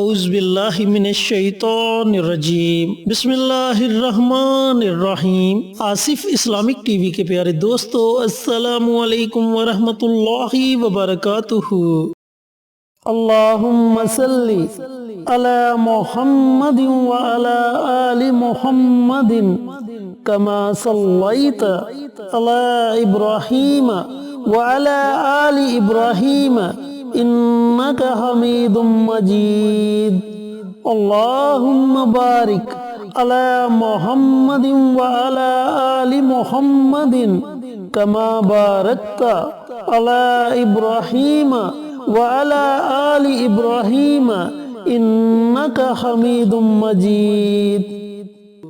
اعوذ باللہ من الشیطان الرجیم بسم اللہ الرحمن الرحیم۔ آصف اسلامک ٹی وی کے پیارے دوستو، السلام علیکم ورحمۃ اللہ وبرکاتہ۔ اللہم صلی علی محمد وعلی آل محمد کما صلیت علی ابراہیم وعلی آل ابراہیم انک حمید مجید۔ اللہم بارک علی محمد وعلی آل محمد کما بارکت علی ابراہیم وعلی آل ابراہیم انک حمید مجید۔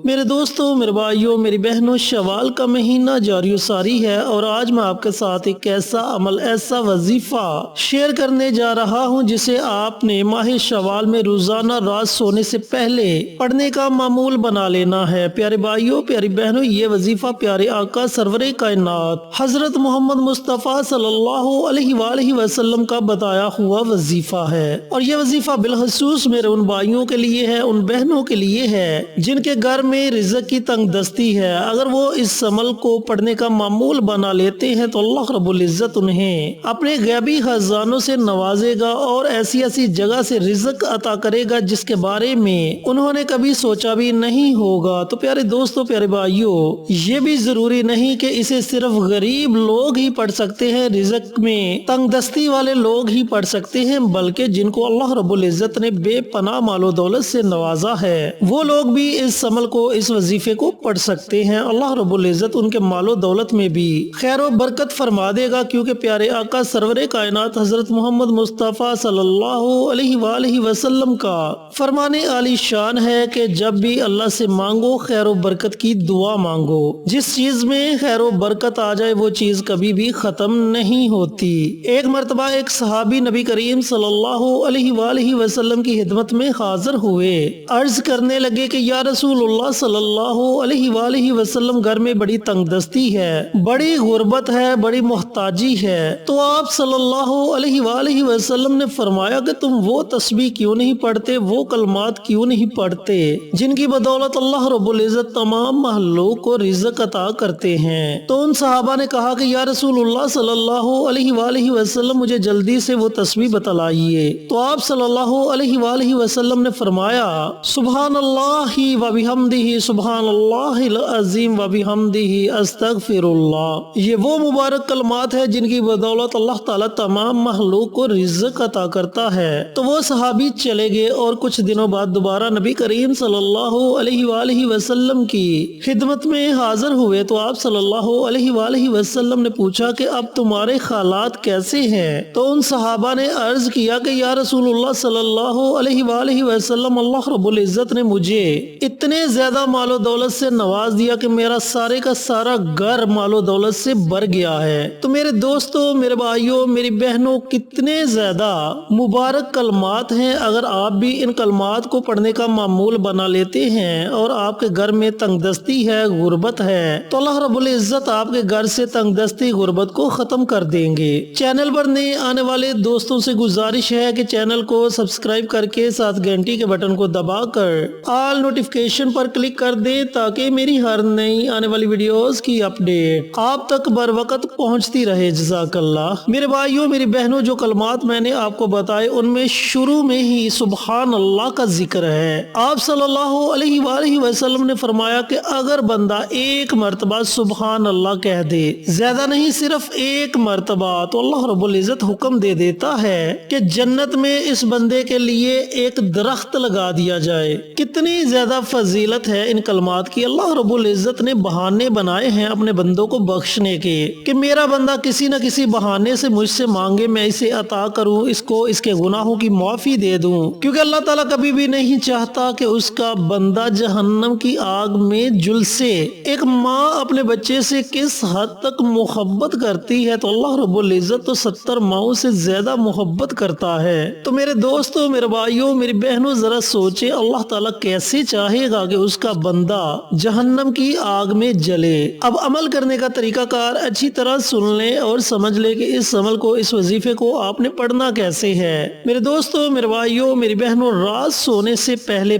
میرے دوستوں، میرے بھائیوں، میری بہنوں، شوال کا مہینہ جاری و ساری ہے اور آج میں آپ کے ساتھ ایک ایسا عمل، ایسا وظیفہ شیئر کرنے جا رہا ہوں جسے آپ نے ماہ شوال میں روزانہ رات سونے سے پہلے پڑھنے کا معمول بنا لینا ہے۔ پیارے بھائیوں، پیاری بہنوں، یہ وظیفہ پیارے آقا سرور کائنات حضرت محمد مصطفیٰ صلی اللہ علیہ وآلہ وسلم کا بتایا ہوا وظیفہ ہے، اور یہ وظیفہ بالخصوص میرے ان بھائیوں کے لیے ہے، ان بہنوں کے لیے ہے جن کے گھر میں رزق کی تنگ دستی ہے۔ اگر وہ اس عمل کو پڑھنے کا معمول بنا لیتے ہیں تو اللہ رب العزت انہیں اپنے غیبی خزانوں سے نوازے گا اور ایسی ایسی جگہ سے رزق عطا کرے گا جس کے بارے میں انہوں نے کبھی سوچا بھی نہیں ہوگا۔ تو پیارے دوستوں، پیارے بھائیوں، یہ بھی ضروری نہیں کہ اسے صرف غریب لوگ ہی پڑھ سکتے ہیں، رزق میں تنگ دستی والے لوگ ہی پڑھ سکتے ہیں، بلکہ جن کو اللہ رب العزت نے بے پناہ مال و دولت سے نوازا ہے وہ لوگ بھی اس عمل کو، اس وظیفے کو پڑھ سکتے ہیں۔ اللہ رب العزت ان کے مال و دولت میں بھی خیر و برکت فرما دے گا، کیونکہ پیارے آقا سرور کائنات حضرت محمد مصطفیٰ صلی اللہ علیہ وآلہ وسلم کا فرمان عالی شان ہے کہ جب بھی اللہ سے مانگو، خیر و برکت کی دعا مانگو۔ جس چیز میں خیر و برکت آ جائے وہ چیز کبھی بھی ختم نہیں ہوتی۔ ایک مرتبہ ایک صحابی نبی کریم صلی اللہ علیہ وآلہ وسلم کی خدمت میں حاضر ہوئے، عرض کرنے لگے کہ یا رسول اللہ صلی اللہ علیہ وآلہ وسلم، گھر میں بڑی تنگ دستی ہے، بڑی غربت ہے، بڑی محتاجی ہے۔ تو آپ صلی اللہ علیہ وآلہ وسلم نے فرمایا کہ تم وہ تسبیح کیوں نہیں پڑھتے، وہ کلمات کیوں نہیں پڑھتے جن کی بدولت اللہ رب العزت تمام مخلوق کو رزق عطا کرتے ہیں؟ تو ان صحابہ نے کہا کہ یا رسول اللہ صلی اللہ علیہ وآلہ وسلم، مجھے جلدی سے وہ تسبیح بتلائیے۔ تو آپ صلی اللہ علیہ وآلہ وسلم نے فرمایا سبحان اللہ وبحمدہ، سبحان اللہ العظیم وبحمدہ، استغفر اللہ۔ یہ وہ مبارک کلمات ہیں جن کی بدولت اللہ تعالیٰ تمام مخلوق کو رزق عطا کرتا ہے۔ تو وہ صحابی چلے گئے اور کچھ دنوں بعد دوبارہ نبی کریم صلی اللہ علیہ وآلہ وسلم کی خدمت میں حاضر ہوئے۔ تو آپ صلی اللہ علیہ وآلہ وسلم نے پوچھا کہ اب تمہارے حالات کیسے ہیں؟ تو ان صحابہ نے عرض کیا کہ یا رسول اللہ صلی اللہ علیہ وآلہ وسلم، اللہ رب العزت نے مجھے اتنے زیادہ مال و دولت سے نواز دیا کہ میرا سارے کا سارا گھر مال و دولت سے بھر گیا ہے۔ تو میرے دوستوں، میرے بھائیوں، میری بہنوں، کتنے زیادہ مبارک کلمات ہیں۔ اگر آپ بھی ان کلمات کو پڑھنے کا معمول بنا لیتے ہیں اور آپ کے گھر میں تنگ دستی ہے، غربت ہے، تو اللہ رب العزت آپ کے گھر سے تنگ دستی، غربت کو ختم کر دیں گے۔ چینل پر نئے آنے والے دوستوں سے گزارش ہے کہ چینل کو سبسکرائب کر کے ساتھ گھنٹی کے بٹن کو دبا کر آل نوٹیفیکیشن پر کلک کر دیں تاکہ میری ہر نئی آنے والی ویڈیوز کی اپڈیٹ آپ تک بر وقت پہنچتی رہے۔ جزاک اللہ۔ میرے بھائیوں، میری بہنوں، جو کلمات میں نے آپ کو بتائے ان میں شروع میں ہی سبحان اللہ کا ذکر ہے۔ آپ صلی اللہ علیہ وآلہ وسلم نے فرمایا کہ اگر بندہ ایک مرتبہ سبحان اللہ کہہ دے، زیادہ نہیں، صرف ایک مرتبہ، تو اللہ رب العزت حکم دے دیتا ہے کہ جنت میں اس بندے کے لیے ایک درخت لگا دیا جائے۔ کتنی زیادہ فضیلت ہے ان کلمات کی۔ اللہ رب العزت نے بہانے بنائے ہیں اپنے بندوں کو بخشنے کے کہ میرا بندہ کسی نہ کسی بہانے سے مجھ سے مانگے، میں اسے عطا کروں، اس کو اس کے گناہوں کی معافی دے دوں، کیونکہ اللہ تعالیٰ کبھی بھی نہیں چاہتا کہ اس کا بندہ جہنم کی آگ میں جھلسے۔ ایک ماں اپنے بچے سے کس حد تک محبت کرتی ہے، تو اللہ رب العزت تو 70 ماؤں سے زیادہ محبت کرتا ہے۔ تو میرے دوستوں، میرے بھائیوں، میری بہنوں، ذرا سوچے اللہ تعالیٰ کیسے چاہے گا کہ اس اس کا بندہ جہنم کی آگ میں جلے۔ اب عمل کرنے کا طریقہ کار اچھی طرح سن لیں اور سمجھ لیں کہ اس عمل کو، اس وظیفے کو آپ نے پڑھنا کیسے ہے۔ میرے دوستو، میرے بھائیوں، میری بہنوں، رات سونے سے پہلے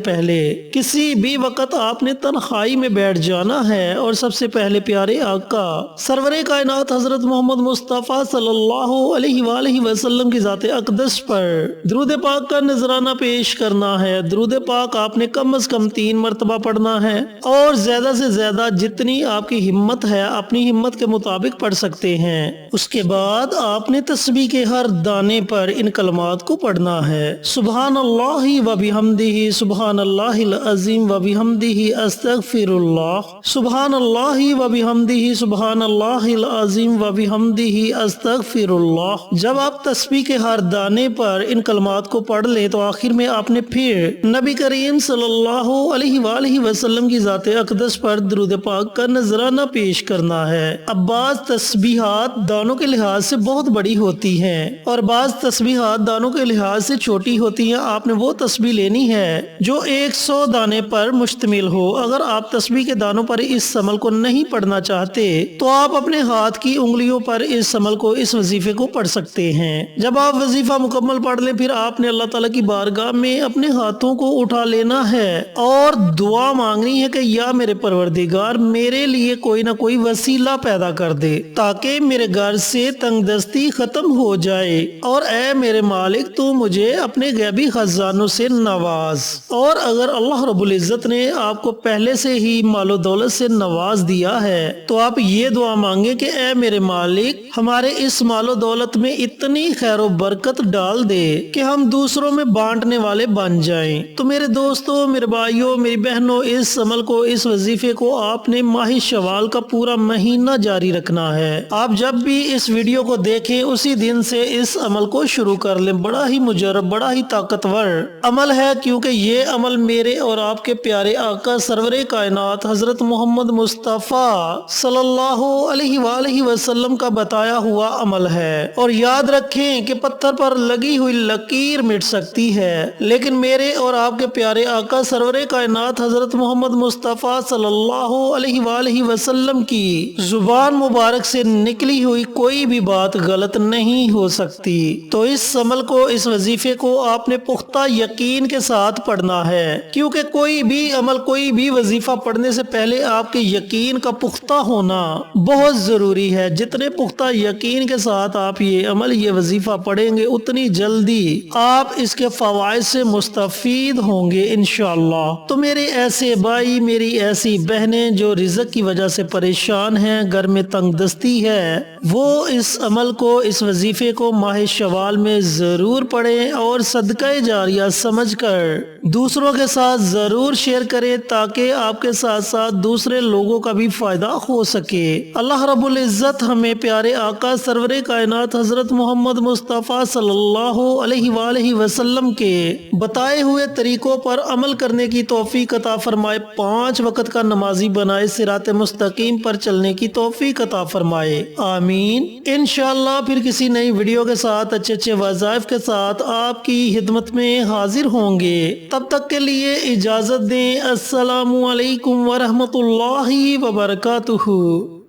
کسی بھی وقت آپ نے تنہائی میں بیٹھ جانا ہے اور سب سے پہلے پیارے آقا سرور کائنات حضرت محمد مصطفیٰ صلی اللہ علیہ وآلہ وسلم کی ذات اقدس پر درود پاک کا نذرانہ پیش کرنا ہے۔ درود پاک آپ نے کم از کم 3 مرتبہ پڑھنا ہے اور زیادہ سے زیادہ جتنی آپ کی ہمت ہے اپنی ہمت کے مطابق پڑھ سکتے ہیں۔ اس کے بعد آپ نے تسبیح کے ہر دانے پر ان کلمات کو پڑھنا ہے۔ سبحان اللہ و بحمدہ، سبحان اللہ العظیم و بحمدہ، استغفر اللہ، سبحان اللہ و بحمدہ، سبحان اللہ العظیم و بحمدہ، استغفر اللہ۔ جب آپ تسبیح کے ہر دانے پر ان کلمات کو پڑھ لیں تو آخر میں آپ نے پھر نبی کریم صلی اللہ علیہ وآلہ وسلم کی ذات اقدس پر درود پاک کا نذرانہ پیش کرنا ہے۔ اب بعض تسبیحات دانوں کے لحاظ سے بہت بڑی ہوتی ہیں اور بعض تسبیحات دانوں کے لحاظ سے چھوٹی ہوتی ہیں۔ آپ نے وہ تسبیح لینی ہے جو 100 دانے پر مشتمل ہو۔ اگر آپ تسبیح کے دانوں پر اس عمل کو نہیں پڑھنا چاہتے تو آپ اپنے ہاتھ کی انگلیوں پر اس عمل کو، اس وظیفے کو پڑھ سکتے ہیں۔ جب آپ وظیفہ مکمل پڑھ لیں پھر آپ نے اللہ تعالیٰ کی بارگاہ میں اپنے ہاتھوں کو اٹھا لینا ہے اور دعا مانگنی ہے کہ یا میرے پروردگار میرے لیے کوئی نہ کوئی وسیلہ پیدا کر دے تاکہ میرے گھر سے تنگ دستی ختم ہو جائے، اور اے میرے مالک تو مجھے اپنے غیبی خزانوں سے نواز۔ اور اگر اللہ رب العزت نے آپ کو پہلے سے ہی مال و دولت سے نواز دیا ہے تو آپ یہ دعا مانگیں کہ اے میرے مالک ہمارے اس مال و دولت میں اتنی خیر و برکت ڈال دے کہ ہم دوسروں میں بانٹنے والے بن جائیں۔ تو میرے دوستوں، میرے بھائیوں، میری بہنوں، اس عمل کو، اس وظیفے کو آپ نے ماہ شوال کا پورا مہینہ جاری رکھنا ہے۔ آپ جب بھی اس ویڈیو کو دیکھیں اسی دن سے اس عمل کو شروع کر لیں۔ بڑا ہی مجرب، بڑا ہی طاقتور عمل ہے کیونکہ یہ عمل میرے اور آپ کے پیارے آقا سرور کائنات حضرت محمد مصطفیٰ صلی اللہ علیہ وآلہ وسلم کا بتایا ہوا عمل ہے۔ اور یاد رکھیں کہ پتھر پر لگی ہوئی لکیر مٹ سکتی ہے لیکن میرے اور آپ کے پیارے آقا سرور کائنات حضرت محمد مصطفیٰ صلی اللہ علیہ وآلہ وسلم کی زبان مبارک سے نکلی ہوئی کوئی بھی بات غلط نہیں ہو سکتی۔ تو اس عمل کو، اس وظیفے کو آپ نے پختہ یقین کے ساتھ پڑھنا ہے کیونکہ کوئی بھی عمل، کوئی بھی وظیفہ پڑھنے سے پہلے آپ کے یقین کا پختہ ہونا بہت ضروری ہے۔ جتنے پختہ یقین کے ساتھ آپ یہ عمل، یہ وظیفہ پڑھیں گے اتنی جلدی آپ اس کے فوائد سے مستفید ہوں گے انشاءاللہ۔ تو میرے ایسے بھائی، میری ایسی بہنیں جو رزق کی وجہ سے پریشان ہیں، گھر میں تنگ دستی ہے، وہ اس عمل کو، اس وظیفے کو ماہ شوال میں ضرور پڑھیں اور صدقہ جاریہ سمجھ کر دوسروں کے ساتھ ضرور شیئر کریں تاکہ آپ کے ساتھ ساتھ دوسرے لوگوں کا بھی فائدہ ہو سکے۔ اللہ رب العزت ہمیں پیارے آقا سرور کائنات حضرت محمد مصطفیٰ صلی اللہ علیہ وآلہ وسلم کے بتائے ہوئے طریقوں پر عمل کرنے کی توفیق عطا فرمائے، 5 وقت کا نمازی بنائے، صراط مستقیم پر چلنے کی توفیق عطا فرمائے، آمین۔ انشاءاللہ پھر کسی نئی ویڈیو کے ساتھ، اچھے اچھے وظائف کے ساتھ آپ کی خدمت میں حاضر ہوں گے۔ تب تک کے لیے اجازت دیں۔ السلام علیکم ورحمۃ اللہ وبرکاتہ۔